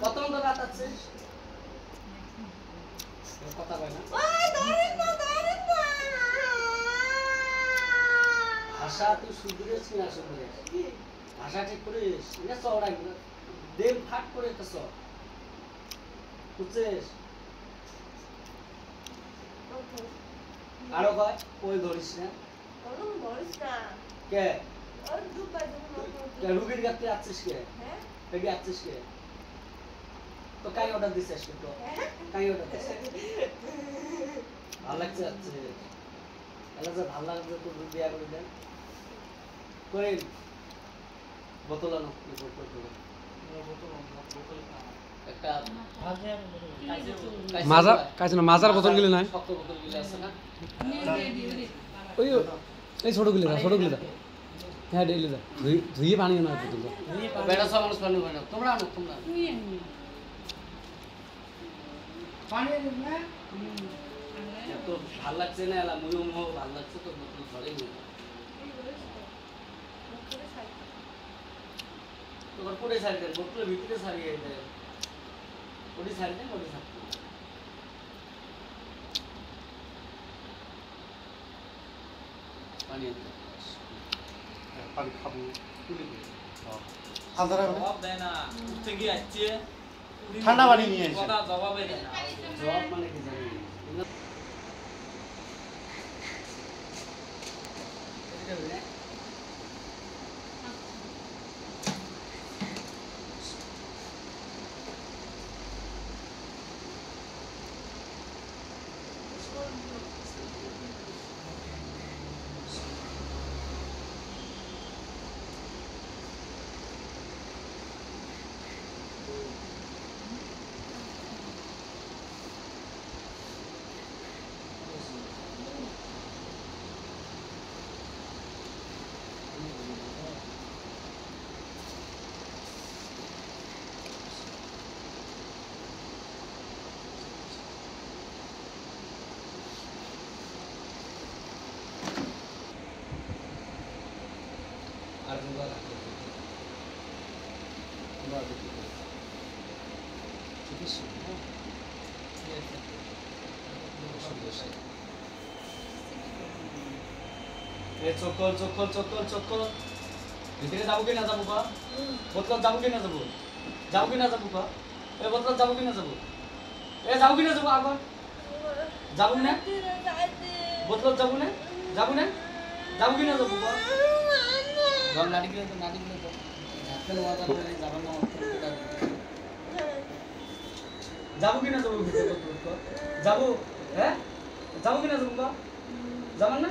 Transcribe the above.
প্রথম তো রাত আছে কথা কয় না ভাষা তুই শুধরেছ না শুধরেছ ভাষা ঠিক করিস না চওড়া দেব ফাট করে তো সব বুঝছিস আরো কয় ওই ধরিস না কে রুগীর কাছে আছিস কে রেডি আছিস কে তো কাই অর্ডার দিছিস তো কাই অর্ডার দিছিস ভালো লাগছে যাচ্ছে এলা যে ভালো লাগছে তো বিয়া করে দেন কই বোতল আনো বোতল একটা মাজা কাছে না মাজার বোতল গিলে নাই শক্ত বোতল গিলে আছে না ওই এই ছোট গিলে দা হ্যাঁ ডেইলি দা ধুইয়ে পানি না বোতল দা বেটা সব মানুষ পানি হয় না তোমরা আনো তোমরা পানি না তো ভালো লাগছে না এলা মুই ভালো লাগছে তো বোতল ধরে নি তোমার পুরে সারি দেন বোতলের ভিতরে সারিয়ে দেন ওটি সারি দেন ওটি সারি পানি পানি খাবো ঠান্ডা পানি নিয়ে এসে জবাব মানে কি জানি চকল চকল চকল চকল ভিতরে যাবো কি না যাবো বা বোতলত যাবো কি না যাবো যাবো কি না যাবো বা এ বোতলত যাবো কি না যাবো এ যাবো কি না যাবো আবার যাবো না বোতলত যাবো না যাবো না যাবো কি না যাবো বা জল নাটি গেলে তো ঝাঁকের ওয়াদা করে যাবো না যাবো কি না যাবো ভিতরে যাবো হ্যাঁ যাবো কি না যাবো বা যাবেন না